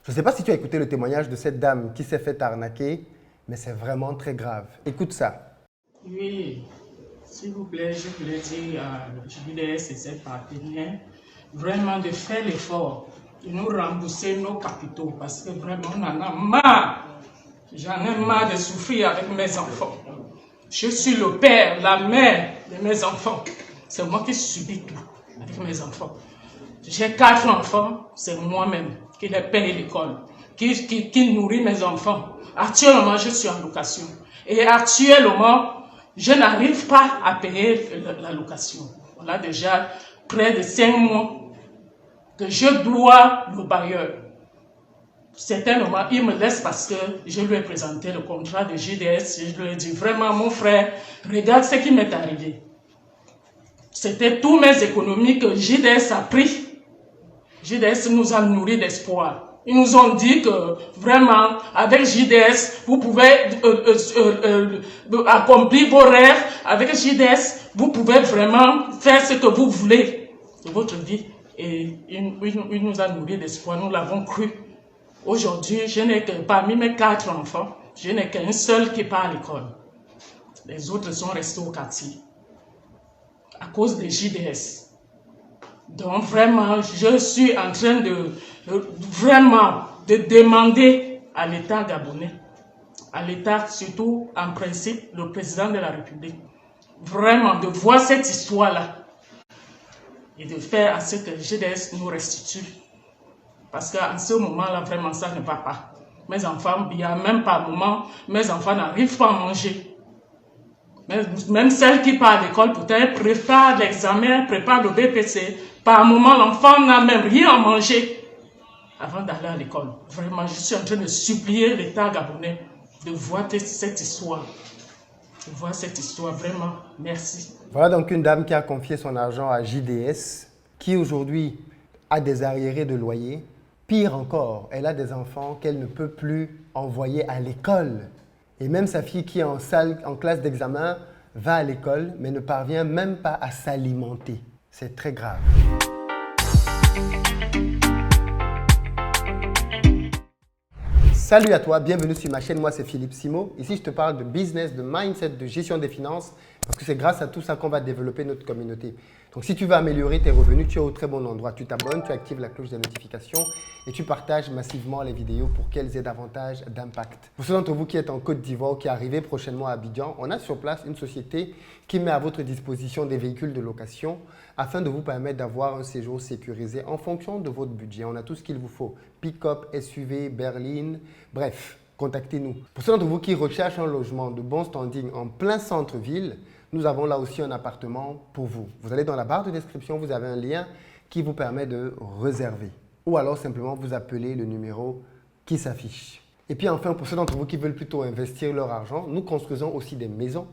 Je ne sais pas si tu as écouté le témoignage de cette dame qui s'est fait arnaquer, mais c'est vraiment très grave. Écoute ça. Oui, s'il vous plaît, je voulais dire à JDS et ses partenaires vraiment de faire l'effort de nous rembourser nos capitaux parce que vraiment on en a marre. J'en ai marre de souffrir avec mes enfants. Je suis le père, la mère de mes enfants. C'est moi qui subis tout avec mes enfants. J'ai 4 enfants, c'est moi-même qui les paye l'école, qui nourrit mes enfants. Actuellement, je suis en location. Et actuellement, je n'arrive pas à payer la location. On a déjà près de 5 mois que je dois le bailleur. Certainement, il me laisse parce que je lui ai présenté le contrat de JDS. Je lui ai dit vraiment, mon frère, regarde ce qui m'est arrivé. C'était tous mes économies que JDS a pris. JDS nous a nourri d'espoir. Ils nous ont dit que vraiment, avec JDS, vous pouvez accomplir vos rêves. Avec JDS, vous pouvez vraiment faire ce que vous voulez de votre vie. Et il nous a nourri d'espoir. Nous l'avons cru. Aujourd'hui, je n'ai que parmi mes 4 enfants, je n'ai qu'un seul qui part à l'école. Les autres sont restés au quartier à cause de JDS. Donc vraiment, je suis en train de demander à l'État gabonais, à l'État surtout en principe, le président de la République, vraiment de voir cette histoire-là et de faire à ce que JDS nous restitue. Parce qu'en ce moment-là, vraiment, ça ne va pas. Mes enfants, bien, même par moment, mes enfants n'arrivent pas à manger. Même celle qui part à l'école, peut-être, prépare l'examen, prépare le BPC. Par moment, l'enfant n'a même rien à manger avant d'aller à l'école. Vraiment, je suis en train de supplier l'État gabonais de voir cette histoire. De voir cette histoire, vraiment. Merci. Voilà donc une dame qui a confié son argent à JDS, qui aujourd'hui a des arriérés de loyer. Pire encore, elle a des enfants qu'elle ne peut plus envoyer à l'école. Et même sa fille qui est en classe d'examen va à l'école, mais ne parvient même pas à s'alimenter. C'est très grave. Salut à toi, bienvenue sur ma chaîne. Moi, c'est Philippe Simo. Ici, je te parle de business, de mindset, de gestion des finances, parce que c'est grâce à tout ça qu'on va développer notre communauté. Donc, si tu veux améliorer tes revenus, tu es au très bon endroit. Tu t'abonnes, tu actives la cloche des notifications et tu partages massivement les vidéos pour qu'elles aient davantage d'impact. Pour ceux d'entre vous qui êtes en Côte d'Ivoire ou qui arrivez prochainement à Abidjan, on a sur place une société qui met à votre disposition des véhicules de location afin de vous permettre d'avoir un séjour sécurisé en fonction de votre budget. On a tout ce qu'il vous faut. Pick-up, SUV, berline, bref, contactez-nous. Pour ceux d'entre vous qui recherchent un logement de bon standing en plein centre-ville, nous avons là aussi un appartement pour vous. Vous allez dans la barre de description, vous avez un lien qui vous permet de réserver. Ou alors simplement vous appelez le numéro qui s'affiche. Et puis enfin, pour ceux d'entre vous qui veulent plutôt investir leur argent, nous construisons aussi des maisons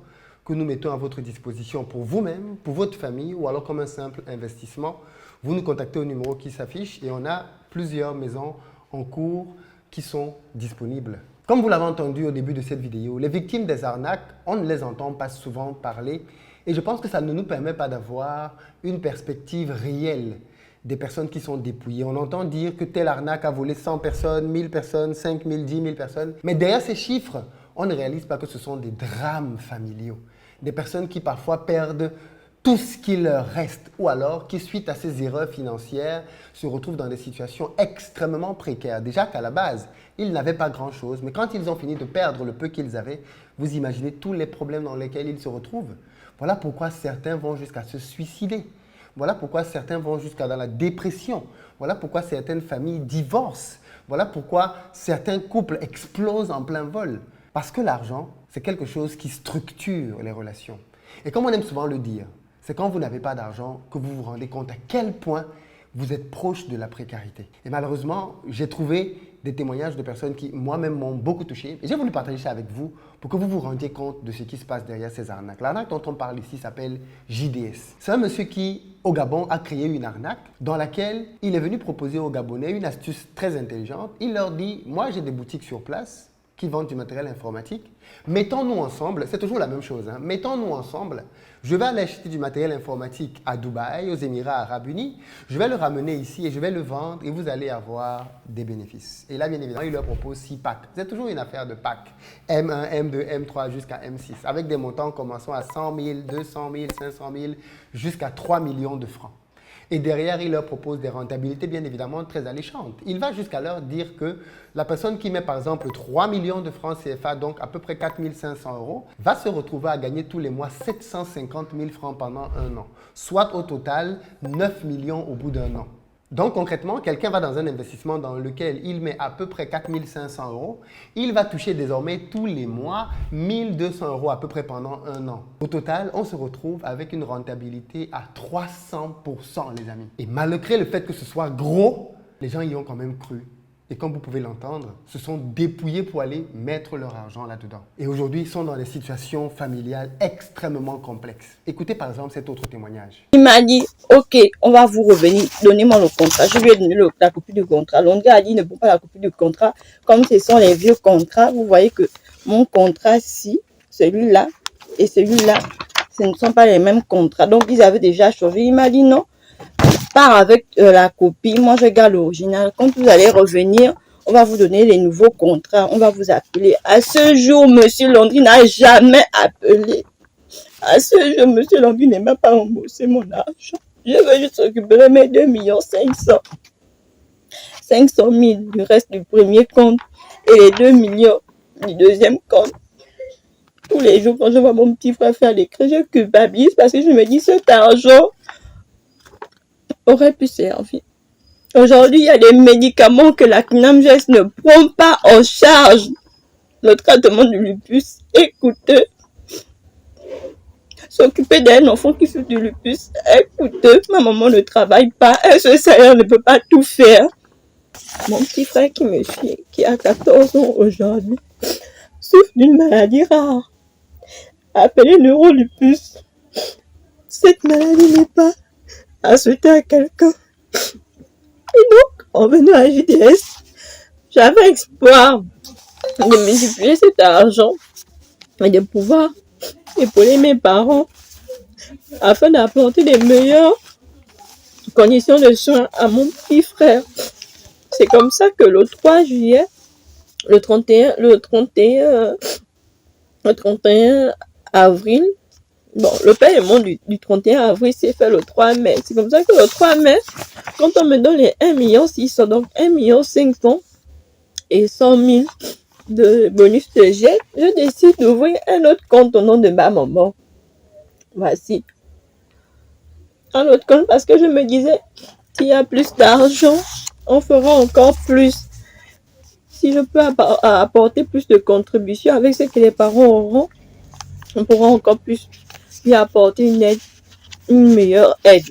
que nous mettons à votre disposition pour vous-même, pour votre famille ou alors comme un simple investissement. Vous nous contactez au numéro qui s'affiche et on a plusieurs maisons en cours qui sont disponibles. Comme vous l'avez entendu au début de cette vidéo, les victimes des arnaques, on ne les entend pas souvent parler et je pense que ça ne nous permet pas d'avoir une perspective réelle des personnes qui sont dépouillées. On entend dire que telle arnaque a volé 100 personnes, 1000 personnes, 5000, 10 000 personnes. Mais derrière ces chiffres, on ne réalise pas que ce sont des drames familiaux. Des personnes qui parfois perdent tout ce qui leur reste ou alors qui, suite à ces erreurs financières, se retrouvent dans des situations extrêmement précaires. Déjà qu'à la base, ils n'avaient pas grand-chose, mais quand ils ont fini de perdre le peu qu'ils avaient, vous imaginez tous les problèmes dans lesquels ils se retrouvent. Voilà pourquoi certains vont jusqu'à se suicider. Voilà pourquoi certains vont jusqu'à dans la dépression. Voilà pourquoi certaines familles divorcent. Voilà pourquoi certains couples explosent en plein vol. Parce que l'argent, c'est quelque chose qui structure les relations. Et comme on aime souvent le dire, c'est quand vous n'avez pas d'argent que vous vous rendez compte à quel point vous êtes proche de la précarité. Et malheureusement, j'ai trouvé des témoignages de personnes qui, moi-même, m'ont beaucoup touché. Et j'ai voulu partager ça avec vous pour que vous vous rendiez compte de ce qui se passe derrière ces arnaques. L'arnaque dont on parle ici s'appelle JDS. C'est un monsieur qui, au Gabon, a créé une arnaque dans laquelle il est venu proposer aux Gabonais une astuce très intelligente. Il leur dit, moi, j'ai des boutiques sur place. qui vendent du matériel informatique. Mettons-nous ensemble, c'est toujours la même chose, hein. Mettons-nous ensemble, je vais aller acheter du matériel informatique à Dubaï, aux Émirats Arabes Unis, je vais le ramener ici et je vais le vendre et vous allez avoir des bénéfices. Et là, bien évidemment, il leur propose 6 packs. C'est toujours une affaire de packs. M1, M2, M3 jusqu'à M6, avec des montants commençant à 100 000, 200 000, 500 000, jusqu'à 3 millions de francs. Et derrière, il leur propose des rentabilités bien évidemment très alléchantes. Il va jusqu'à leur dire que la personne qui met par exemple 3 millions de francs CFA, donc à peu près 4 500 euros, va se retrouver à gagner tous les mois 750 000 francs pendant un an, soit au total 9 millions au bout d'un an. Donc concrètement, quelqu'un va dans un investissement dans lequel il met à peu près 4 500 euros, il va toucher désormais tous les mois 1 200 euros à peu près pendant un an. Au total, on se retrouve avec une rentabilité à 300%, les amis. Et malgré le fait que ce soit gros, les gens y ont quand même cru. Et comme vous pouvez l'entendre, se sont dépouillés pour aller mettre leur argent là-dedans. Et aujourd'hui, ils sont dans des situations familiales extrêmement complexes. Écoutez par exemple cet autre témoignage. Il m'a dit, ok, on va vous revenir, donnez-moi le contrat. Je lui ai donné la copie du contrat. L'autre a dit, il ne peut pas la copie du contrat. Comme ce sont les vieux contrats, vous voyez que mon contrat-ci, celui-là et celui-là, ce ne sont pas les mêmes contrats. Donc, ils avaient déjà changé. Il m'a dit, non, pars avec la copie. Moi, je garde l'original. Quand vous allez revenir, on va vous donner les nouveaux contrats. On va vous appeler. À ce jour, monsieur Landry n'a jamais appelé. À ce jour, monsieur Landry n'est même pas remboursé mon argent. Je veux juste récupérer mes 2 500 000 du reste du premier compte et les 2 millions du deuxième compte. Tous les jours, quand je vois mon petit frère faire les crédits, je culpabilise parce que je me dis cet argent aurait pu servir. Aujourd'hui, il y a des médicaments que la CNAMGES ne prend pas en charge. Le traitement du lupus est coûteux. S'occuper d'un enfant qui souffre du lupus est coûteux. Ma maman ne travaille pas. Elle se sert, ne peut pas tout faire. Mon petit frère qui me suit, qui a 14 ans aujourd'hui, souffre d'une maladie rare, appelée neurolupus. Cette maladie n'est pas à souhaiter à quelqu'un. Et donc, en venant à JDS, j'avais espoir de multiplier cet argent et de pouvoir épauler mes parents afin d'apporter des meilleures conditions de soins à mon petit frère. C'est comme ça que le 3 juillet, le 31 avril, bon, le paiement du 31 avril s'est fait le 3 mai. C'est comme ça que le 3 mai, quand on me donne les 1 600 000, donc 1 500 000 et 100 000 de bonus de jet, je décide d'ouvrir un autre compte au nom de ma maman. Voici. Un autre compte parce que je me disais, s'il y a plus d'argent, on fera encore plus. Si je peux apporter plus de contributions avec ce que les parents auront, on pourra encore plus lui apporter une aide, une meilleure aide.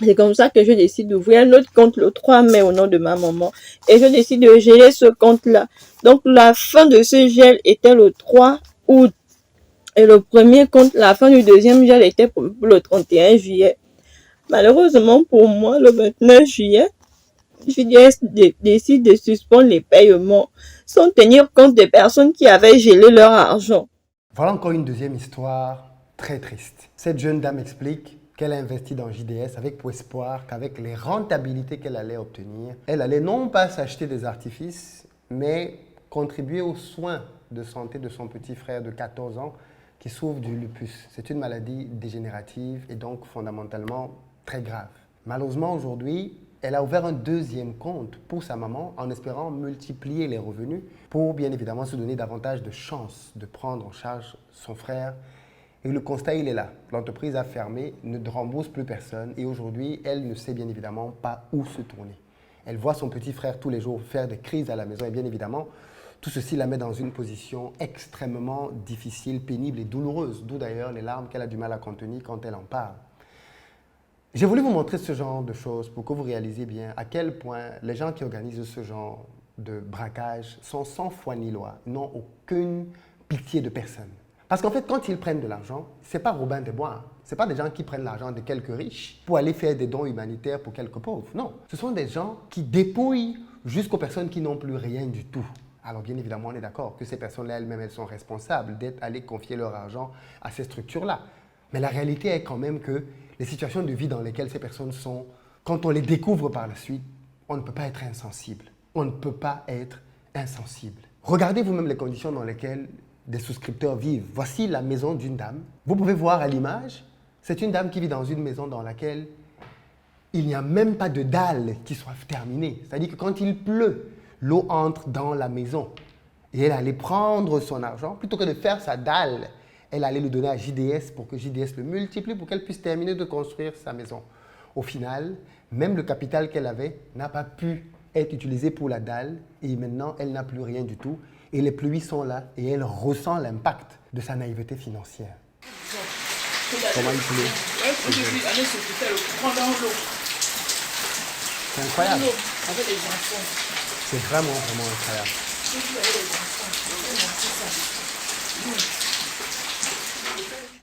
C'est comme ça que je décide d'ouvrir un autre compte le 3 mai au nom de ma maman. Et je décide de geler ce compte-là. Donc, la fin de ce gel était le 3 août. Et le premier compte, la fin du deuxième gel était pour le 31 juillet. Malheureusement pour moi, le 29 juillet, JDS décide de suspendre les paiements sans tenir compte des personnes qui avaient gelé leur argent. Voilà encore une deuxième histoire très triste. Cette jeune dame explique qu'elle a investi dans JDS avec pour espoir qu'avec les rentabilités qu'elle allait obtenir, elle allait non pas s'acheter des artifices, mais contribuer aux soins de santé de son petit frère de 14 ans qui souffre du lupus. C'est une maladie dégénérative et donc fondamentalement très grave. Malheureusement, aujourd'hui, elle a ouvert un deuxième compte pour sa maman en espérant multiplier les revenus pour bien évidemment se donner davantage de chances de prendre en charge son frère. Et le constat, il est là. L'entreprise a fermé, ne rembourse plus personne et aujourd'hui, elle ne sait bien évidemment pas où se tourner. Elle voit son petit frère tous les jours faire des crises à la maison et bien évidemment, tout ceci la met dans une position extrêmement difficile, pénible et douloureuse, d'où d'ailleurs les larmes qu'elle a du mal à contenir quand elle en parle. J'ai voulu vous montrer ce genre de choses pour que vous réalisiez bien à quel point les gens qui organisent ce genre de braquage sont sans foi ni loi, n'ont aucune pitié de personne. Parce qu'en fait, quand ils prennent de l'argent, ce n'est pas Robin des Bois. Ce n'est pas des gens qui prennent l'argent de quelques riches pour aller faire des dons humanitaires pour quelques pauvres. Non, ce sont des gens qui dépouillent jusqu'aux personnes qui n'ont plus rien du tout. Alors bien évidemment, on est d'accord que ces personnes-là elles-mêmes, elles sont responsables d'être allées confier leur argent à ces structures-là. Mais la réalité est quand même que les situations de vie dans lesquelles ces personnes sont, quand on les découvre par la suite, on ne peut pas être insensible. On ne peut pas être insensible. Regardez vous-même les conditions dans lesquelles des souscripteurs vivent. Voici la maison d'une dame. Vous pouvez voir à l'image, c'est une dame qui vit dans une maison dans laquelle il n'y a même pas de dalles qui soient terminées. C'est-à-dire que quand il pleut, l'eau entre dans la maison. Et elle allait prendre son argent, plutôt que de faire sa dalle, elle allait le donner à JDS pour que JDS le multiplie pour qu'elle puisse terminer de construire sa maison. Au final, même le capital qu'elle avait n'a pas pu être utilisé pour la dalle et maintenant, elle n'a plus rien du tout. Et les pluies sont là et elle ressent l'impact de sa naïveté financière. Comment il pleut? C'est incroyable. Avec les enfants. C'est vraiment, vraiment incroyable.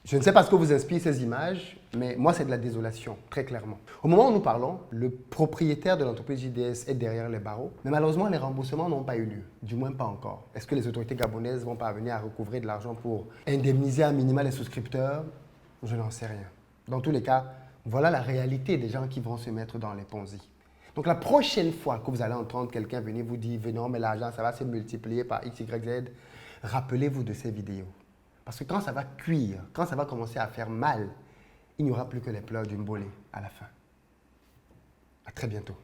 Je ne sais pas ce que vous inspire ces images, mais moi, c'est de la désolation, très clairement. Au moment où nous parlons, le propriétaire de l'entreprise JDS est derrière les barreaux, mais malheureusement, les remboursements n'ont pas eu lieu, du moins pas encore. Est-ce que les autorités gabonaises vont parvenir à recouvrer de l'argent pour indemniser à minima les souscripteurs? Je n'en sais rien. Dans tous les cas, voilà la réalité des gens qui vont se mettre dans les Ponzi. Donc la prochaine fois que vous allez entendre quelqu'un venir vous dire « Venons, mais l'argent, ça va se multiplier par X, Y, Z », rappelez-vous de ces vidéos. Parce que quand ça va cuire, quand ça va commencer à faire mal, il n'y aura plus que les pleurs d'une bolée à la fin. À très bientôt.